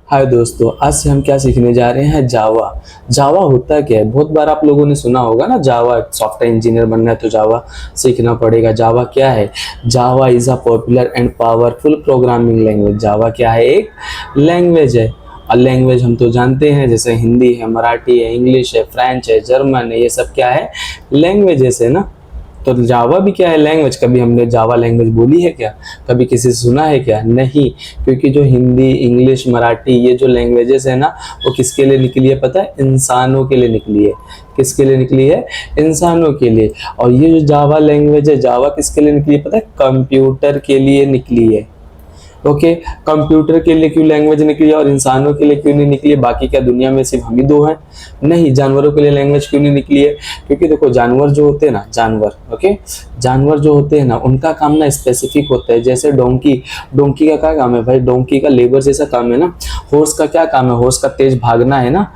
हाय दोस्तों, आज से हम क्या सीखने जा रहे हैं? जावा। जावा होता क्या है? बहुत बार आप लोगों ने सुना होगा ना, जावा सॉफ्टवेयर इंजीनियर बनना है तो जावा सीखना पड़ेगा। जावा क्या है? Java is a popular and powerful programming language. Java क्या है? एक लैंग्वेज है। और लैंग्वेज हम तो जानते हैं, जैसे हिंदी है, मराठी है, इंग्लिश है, फ्रेंच है, जर्मन है, ये सब क्या है? लैंग्वेजेस है ना। तो जावा भी क्या है? लैंग्वेज। कभी हमने जावा लैंग्वेज बोली है क्या? कभी किसी से सुना है क्या? नहीं। क्योंकि जो हिंदी, इंग्लिश, मराठी, ये जो लैंग्वेजेस है ना, वो किसके लिए निकली है पता है? इंसानों के लिए निकली है। किसके लिए निकली है? इंसानों के लिए। और ये जो जावा लैंग्वेज है, जावा किसके लिए निकली है पता है? कंप्यूटर के लिए निकली है। ओके, कंप्यूटर के लिए क्यों लैंग्वेज निकली और इंसानों के लिए क्यों नहीं निकली है? बाकी क्या दुनिया में सिर्फ हम ही दो हैं? नहीं। जानवरों के लिए लैंग्वेज क्यों नहीं निकली है? क्योंकि देखो, जानवर जो होते हैं ना, जानवर, ओके, जानवर जो होते हैं ना, उनका काम ना स्पेसिफिक होता है। जैसे डोंकी, डोंकी का क्या काम है भाई? डोंकी का लेबर जैसा काम है ना। हॉर्स का क्या काम है? हॉर्स का तेज भागना है ना।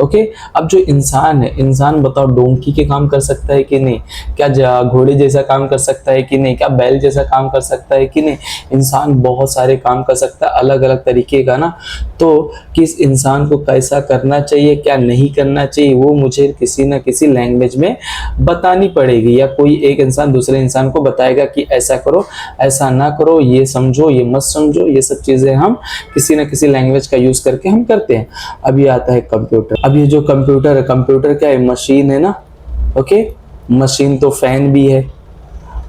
ओके, अब जो इंसान है, इंसान बताओ डोंकी के काम कर सकता है कि नहीं? क्या घोड़े जैसा काम कर सकता है कि नहीं? क्या बैल जैसा काम कर सकता है कि नहीं? इंसान बहुत सारे काम कर सकता है, अलग अलग तरीके का ना। तो किस इंसान को कैसा करना चाहिए, क्या नहीं करना चाहिए, वो मुझे किसी ना किसी लैंग्वेज में बतानी पड़ेगी, या कोई एक इंसान दूसरे इंसान को बताएगा कि ऐसा करो, ऐसा ना करो, ये समझो, ये मत समझो। ये सब चीजें हम किसी ना किसी लैंग्वेज का यूज करके हम करते हैं। अब ये आता है कंप्यूटर। अब ये जो कंप्यूटर है, कंप्यूटर क्या है? मशीन है ना। ओके, मशीन तो फैन भी है,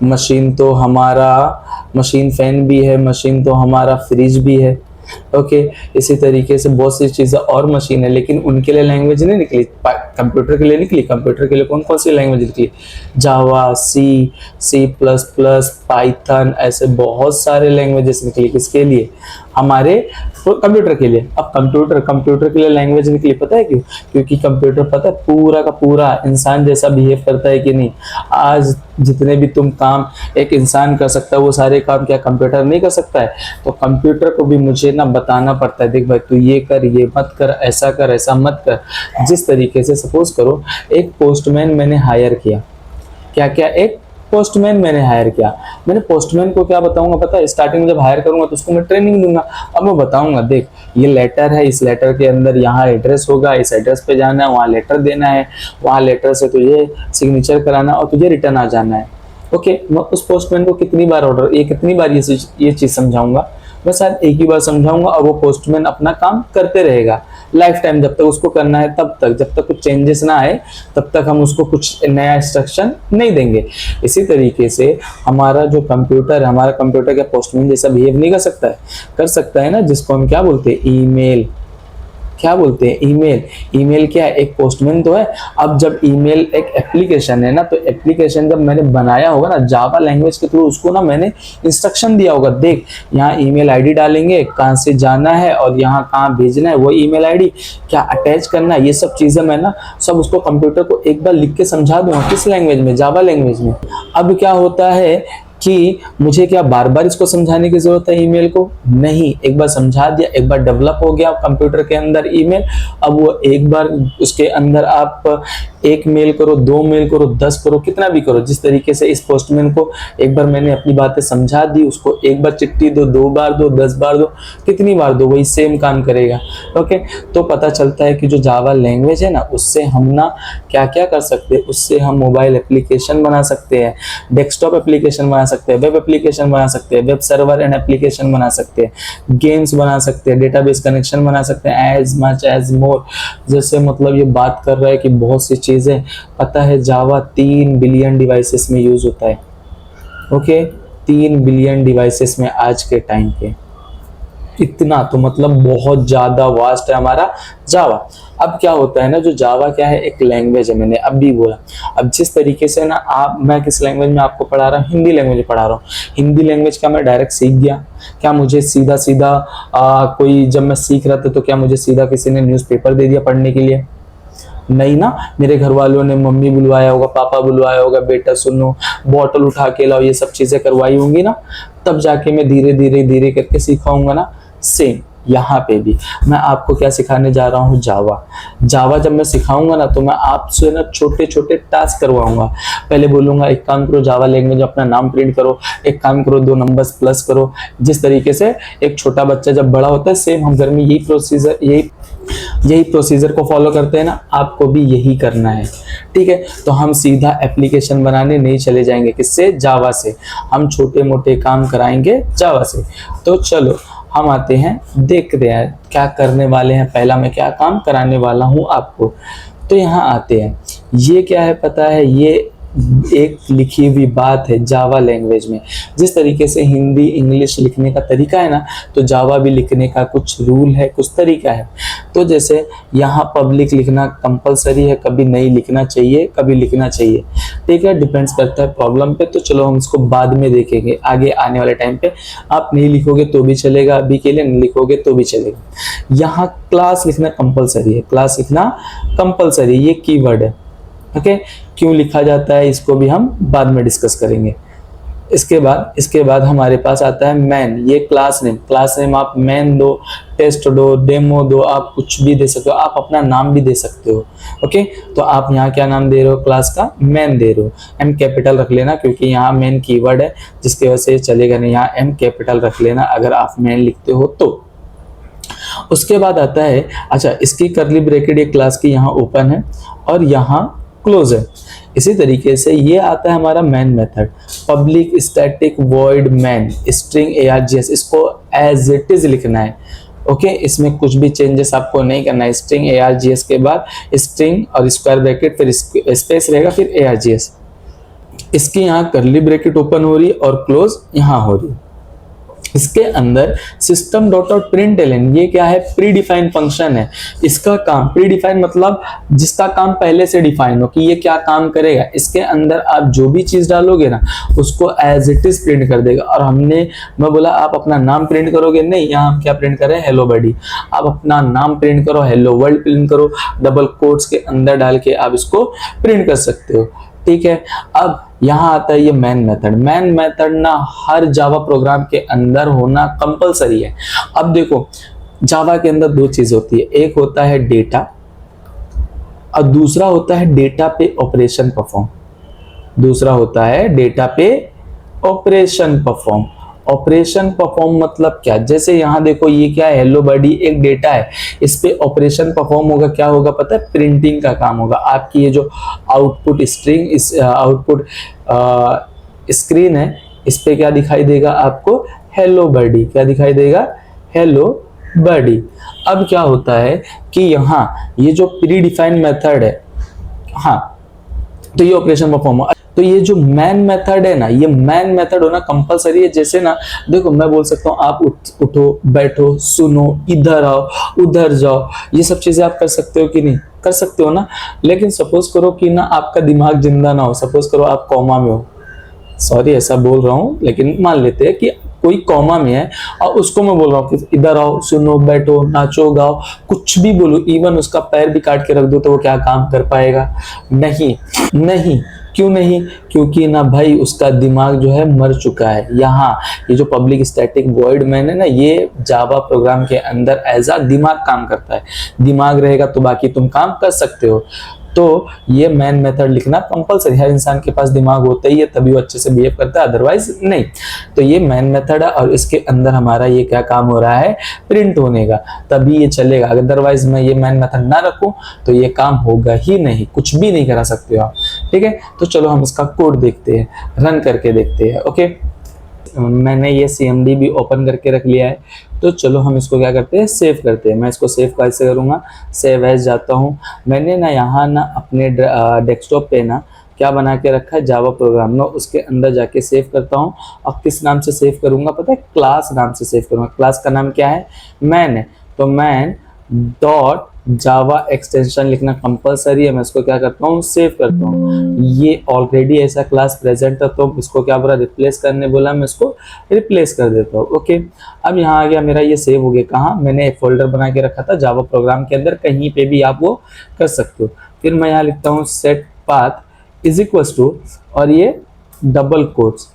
मशीन तो हमारा, मशीन फैन भी है, मशीन तो हमारा फ्रिज भी है। ओके, इसी तरीके से बहुत सी चीजें और मशीन है, लेकिन उनके लिए लैंग्वेज नहीं निकली, कंप्यूटर के लिए निकली। कंप्यूटर के लिए कौन कौन सी लैंग्वेज निकली? जावा, सी, सी प्लस प्लस, पाइथन, ऐसे बहुत सारे लैंग्वेजेस निकली। किसके लिए? हमारे कंप्यूटर के लिए। अब कंप्यूटर के लिए लैंग्वेज निकली, पता है क्यों? क्योंकि कंप्यूटर पता है पूरा का पूरा इंसान जैसा बिहेव करता है कि नहीं? आज जितने भी तुम काम एक इंसान कर सकता है, वो सारे काम क्या कंप्यूटर नहीं कर सकता है? तो कंप्यूटर को भी मुझे ना बताना पड़ता है, देख भाई तू ये कर, ये मत कर, ऐसा कर, ऐसा मत कर। जिस तरीके से सपोज करो, एक पोस्टमैन मैंने हायर किया। क्या क्या? एक पोस्टमैन मैंने हायर किया। मैंने पोस्टमैन को क्या बताऊंगा पता है? स्टार्टिंग में जब हायर करूंगा तो उसको मैं ट्रेनिंग दूंगा। अब मैं बताऊंगा, देख ये लेटर है, इस लेटर के अंदर यहाँ एड्रेस होगा, इस एड्रेस पे जाना है, वहाँ लेटर देना है, वहाँ लेटर से तुझे सिग्नेचर कराना और तुझे रिटर्न आ जाना है। ओके, मैं उस पोस्टमैन को कितनी बार कितनी बार ये चीज समझाऊंगा? मैं शायद एक ही बार समझाऊंगा और वो पोस्टमैन अपना काम करते रहेगा लाइफ टाइम, जब तक उसको करना है तब तक। जब तक कुछ चेंजेस ना आए तब तक हम उसको कुछ नया इंस्ट्रक्शन नहीं देंगे। इसी तरीके से हमारा जो कंप्यूटर है, हमारा कंप्यूटर क्या पोस्टमैन जैसा बिहेव नहीं कर सकता है? कर सकता है ना, जिसको हम क्या बोलते हैं? ईमेल। क्या बोलते हैं? ईमेल। ईमेल क्या है? एक पोस्टमैन तो है। अब जब ईमेल एक एप्लीकेशन है ना, तो एप्लीकेशन जब मैंने बनाया होगा ना जावा लैंग्वेज के थ्रू, उसको ना मैंने इंस्ट्रक्शन दिया होगा, देख यहाँ ईमेल आईडी डालेंगे, कहाँ से जाना है और यहाँ कहाँ भेजना है, वो ईमेल आईडी क्या अटैच करना है, ये सब चीजें मैं ना सब उसको कंप्यूटर को एक बार लिख के समझा दूंगा। किस लैंग्वेज में? जावा लैंग्वेज में। अब क्या होता है कि मुझे क्या बार बार इसको समझाने की जरूरत है ईमेल को? नहीं, एक बार समझा दिया, एक बार डेवलप हो गया कंप्यूटर के अंदर ईमेल। अब वो एक बार उसके अंदर आप एक मेल करो, 2 मेल करो, 10 करो, कितना भी करो। जिस तरीके से इस पोस्टमैन को एक बार मैंने अपनी बातें समझा दी, उसको एक बार चिट्ठी दो, 2 बार दो, 10 बार दो, कितनी बार दो, वही सेम काम करेगा। ओके, तो पता चलता है कि जो जावा लैंग्वेज है ना, उससे हम ना क्या क्या कर सकते हैं? उससे हम मोबाइल एप्लीकेशन बना सकते हैं, डेस्कटॉप एप्लीकेशन बना सकते हैं, वेब एप्लीकेशन बना सकते हैं, वेब सर्वर एंड एप्लीकेशन बना सकते हैं, गेम्स बना सकते हैं, डेटाबेस कनेक्शन बना सकते हैं, एज मच एज मोर। जैसे मतलब ये बात कर रहा है कि बहुत सी चीजें, पता है जावा 3 बिलियन डिवाइसेस में यूज होता है। ओके, 3 बिलियन डिवाइसेस में आज के टाइम पे, इतना तो मतलब बहुत ज्यादा वास्ट है हमारा जावा। अब क्या होता है ना, जो जावा क्या है? एक लैंग्वेज है, मैंने अब भी बोला। अब जिस तरीके से ना मैं किस लैंग्वेज में आपको पढ़ा रहा हूँ? हिंदी लैंग्वेज में पढ़ा रहा हूँ। हिंदी लैंग्वेज का मैं डायरेक्ट सीख गया क्या? मुझे सीधा सीधा कोई, जब मैं सीख रहा था तो क्या मुझे सीधा किसी ने न्यूज़पेपर दे दिया पढ़ने के लिए? नहीं ना, मेरे घर वालों ने मम्मी बुलवाया होगा, पापा बुलवाया होगा, बेटा सुनो, बॉटल उठा के लाओ, ये सब चीजें करवाई होंगी ना, तब जाके मैं धीरे धीरे धीरे करके सीखा होऊंगा ना। सेम यहाँ पे भी मैं आपको क्या सिखाने जा रहा हूँ, जावा। जावा जब मैं सिखाऊंगा ना तो मैं आपसे ना छोटे छोटे टास्क करवाऊंगा। पहले बोलूंगा एक काम करो जावा लैंग्वेज अपना नाम प्रिंट करो, एक काम करो 2 नंबर्स प्लस करो। जिस तरीके से एक छोटा बच्चा जब बड़ा होता है, सेम हम घर में यही प्रोसीजर को फॉलो करते हैं ना, आपको भी यही करना है। ठीक है, तो हम सीधा एप्लीकेशन बनाने नहीं चले जाएंगे, किससे, जावा से। हम छोटे मोटे काम कराएंगे जावा से। तो चलो हम आते हैं, देखते हैं क्या करने वाले हैं। पहला मैं क्या काम कराने वाला हूं आपको, तो यहाँ आते हैं। ये क्या है पता है, ये एक लिखी हुई बात है जावा लैंग्वेज में। जिस तरीके से हिंदी इंग्लिश लिखने का तरीका है ना, तो जावा भी लिखने का कुछ रूल है, कुछ तरीका है। तो जैसे यहाँ पब्लिक लिखना कंपलसरी है, कभी नहीं लिखना चाहिए, कभी लिखना चाहिए। ठीक है, डिपेंड्स करता है प्रॉब्लम पे। तो चलो हम इसको बाद में देखेंगे, आगे आने वाले टाइम पे। आप नहीं लिखोगे तो भी चलेगा, अभी के लिए नहीं लिखोगे तो भी चलेगा। यहाँ क्लास लिखना कंपलसरी है, क्लास लिखना कंपलसरी, ये कीवर्ड है। ओके, क्यों लिखा जाता है इसको भी हम बाद में डिस्कस करेंगे। इसके बाद हमारे पास आता है मैन, ये क्लास नेम आप मैन दो, टेस्ट दो, डेमो दो, आप कुछ भी दे सकते हो, आप अपना नाम भी दे सकते हो। ओके, तो आप यहाँ क्या नाम दे रहे हो, क्लास का मैन दे रहे हो। एम कैपिटल रख लेना, क्योंकि यहाँ मैन कीवर्ड है जिसकी वजह से चलेगा नहीं, यहाँ एम कैपिटल रख लेना अगर आप मैन लिखते हो तो। उसके बाद आता है, अच्छा इसकी करली ब्रैकेट ये क्लास की यहाँ ओपन है और यहाँ क्लोज है। इसी तरीके से ये आता है हमारा main method, public static void main string args, इसको एज इट इज लिखना है। ओके, इसमें कुछ भी चेंजेस आपको नहीं करना है। स्ट्रिंग args के बाद स्ट्रिंग और स्क्वायर ब्रैकेट, फिर स्पेस रहेगा, फिर args। इसकी यहाँ करली ब्रैकेट ओपन हो रही है और क्लोज यहाँ हो रही है। इसके अंदर सिस्टम डॉट आउट प्रिंटलन, ये क्या है, प्री डिफाइंड फंक्शन है। इसका काम, प्री डिफाइंड मतलब जिसका काम पहले से डिफाइन हो कि ये क्या काम करेगा। इसके अंदर आप जो भी चीज डालोगे ना उसको एज इट इज प्रिंट कर देगा। और मैं बोला आप अपना नाम प्रिंट करोगे, नहीं, यहाँ हम क्या प्रिंट कर रहे हैं, हेलो बडी। आप अपना नाम प्रिंट करो, हेलो वर्ल्ड प्रिंट करो, डबल कोट्स के अंदर डाल के आप इसको प्रिंट कर सकते हो। ठीक है, अब यहाँ आता है ये मैन मेथड। मैन मेथड ना हर जावा प्रोग्राम के अंदर होना कंपलसरी है। अब देखो जावा के अंदर 2 चीज होती है, एक होता है डेटा और दूसरा होता है डेटा पे ऑपरेशन परफॉर्म। ऑपरेशन परफॉर्म मतलब क्या, जैसे यहाँ देखो ये क्या है, हेलो बडी एक डेटा है, इस पे ऑपरेशन परफॉर्म होगा, क्या होगा पता है, प्रिंटिंग का काम होगा। आपकी ये जो आउटपुट स्ट्रिंग, इस आउटपुट स्क्रीन है, इस पे क्या दिखाई देगा आपको, हेलो बडी। क्या दिखाई देगा, हेलो बडी। अब क्या होता है कि यहाँ ये जो प्री डिफाइंड मेथड है, हाँ, तो ये ऑपरेशन परफॉर्म। तो ये जो मैन मेथड है ना, ये मैन मेथड होना कंपलसरी है। जैसे ना देखो मैं बोल सकता हूँ आप उठो, बैठो, सुनो, इधर आओ, उधर जाओ, ये सब चीजें आप कर सकते हो कि नहीं, कर सकते हो ना। लेकिन सपोज करो कि ना आपका दिमाग जिंदा ना हो, सपोज करो आप कॉमा में हो, सॉरी ऐसा बोल रहा हूँ, लेकिन मान लेते हैं कि कोई कॉमा में है और उसको मैं बोल रहा हूँ कि इधर आओ, सुनो, बैठो, नाचो, गाओ, कुछ भी बोलो, इवन उसका पैर भी काट के रख दो तो वो क्या काम कर पाएगा, नहीं। क्यों नहीं, क्योंकि ना भाई उसका दिमाग जो है मर चुका है। यहाँ ये जो पब्लिक स्टैटिक वॉइड मैन है ना, ये जावा प्रोग्राम के अंदर एज अ दिमाग काम करता है। दिमाग रहेगा तो बाकी तुम काम कर सकते हो। तो ये मैन मेथड लिखना कंपलसरी, हर इंसान के पास दिमाग होता ही है तभी वो अच्छे से बिहेव करता है, अदरवाइज नहीं। तो ये मैन मेथड है और इसके अंदर हमारा ये क्या काम हो रहा है, प्रिंट होने का, तभी ये चलेगा। अदरवाइज मैं ये मैन मेथड ना रखूं तो ये काम होगा ही नहीं, कुछ भी नहीं करा सकते हो आप। ठीक है, तो चलो हम इसका कोड देखते हैं, रन करके देखते हैं। ओके, मैंने ये CMD भी ओपन करके रख लिया है। तो चलो हम इसको क्या करते हैं, सेव करते हैं। मैं इसको सेव कैसे करूँगा, सेव एज जाता हूँ। मैंने ना यहाँ ना अपने डेस्कटॉप पे ना क्या बना के रखा है, जावा प्रोग्राम ना, उसके अंदर जाके सेव करता हूँ। अब किस नाम से सेव करूँगा पता है, क्लास नाम से सेव करूँगा। क्लास का नाम क्या है, मैन है, तो मैन डॉट जावा एक्सटेंशन लिखना कंपलसरी है। मैं इसको क्या करता हूँ, सेव करता हूँ। ये ऑलरेडी ऐसा क्लास प्रेजेंट है तो इसको क्या बोला, रिप्लेस करने बोला, मैं इसको रिप्लेस कर देता हूँ। ओके, अब यहाँ आ गया मेरा, ये सेव हो गया कहाँ, मैंने एक फोल्डर बना के रखा था जावा प्रोग्राम के अंदर, कहीं पे भी आप वो कर सकते हो। फिर मैं यहाँ लिखता हूँ set path is equal to, और ये डबल कोट्स,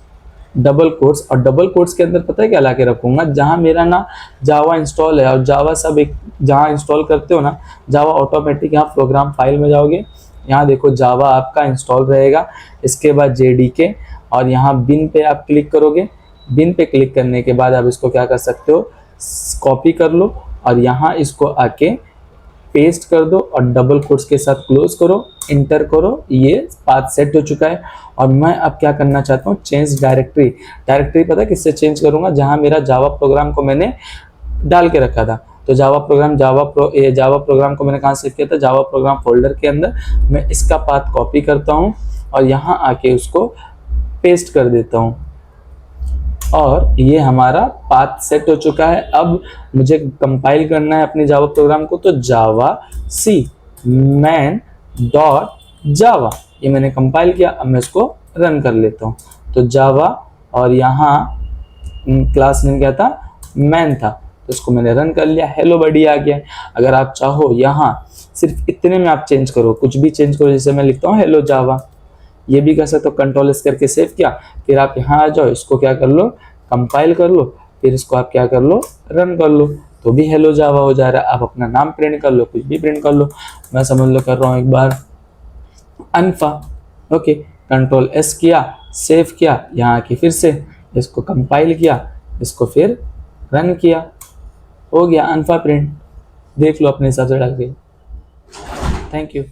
डबल कोट्स, और डबल कोट्स के अंदर पता है क्या ला के रखूंगा, जहां मेरा ना जावा इंस्टॉल है, और जावा सब एक जहां इंस्टॉल करते हो ना जावा ऑटोमेटिक, यहाँ प्रोग्राम फाइल में जाओगे, यहाँ देखो जावा आपका इंस्टॉल रहेगा। इसके बाद जेडीके, और यहाँ बिन पे आप क्लिक करोगे। बिन पे क्लिक करने के बाद आप इसको क्या कर सकते हो, कॉपी कर लो और यहाँ इसको आके पेस्ट कर दो और डबल कोट्स के साथ क्लोज करो, इंटर करो। ये पाथ सेट हो चुका है। और मैं अब क्या करना चाहता हूँ, चेंज डायरेक्टरी। डायरेक्टरी पता है किससे चेंज करूंगा, जहां मेरा जावा प्रोग्राम को मैंने डाल के रखा था। तो जावा प्रोग्राम को मैंने कहाँ सेव किया था, जावा प्रोग्राम फोल्डर के अंदर। मैं इसका पाथ कॉपी करता हूँ और यहाँ आके उसको पेस्ट कर देता हूँ, और ये हमारा पाथ सेट हो चुका है। अब मुझे कंपाइल करना है अपने जावा प्रोग्राम को, तो जावा सी मैन डॉट जावा, ये मैंने कंपाइल किया। अब मैं इसको रन कर लेता हूँ। तो जावा, और यहाँ क्लास नेम क्या था, मैन था, तो इसको मैंने रन कर लिया, हेलो बडी आ गया। अगर आप चाहो यहाँ सिर्फ इतने में आप चेंज करो, कुछ भी चेंज करो, जैसे मैं लिखता हूँ हेलो जावा, ये भी कर सकते हो। कंट्रोल एस करके सेव किया, फिर आप यहाँ आ जाओ, इसको क्या कर लो, कंपाइल कर लो, फिर इसको आप क्या कर लो, रन कर लो, तो भी हेलो जावा हो जा रहा है। आप अपना नाम प्रिंट कर लो, कुछ भी प्रिंट कर लो। मैं समझ लो कर रहा हूँ एक बार अनफा, ओके, कंट्रोल एस किया, सेव किया, यहाँ आके फिर से इसको कंपाइल किया, इसको फिर रन किया, हो गया अनफा प्रिंट। देख लो अपने हिसाब से डाल के। Thank you.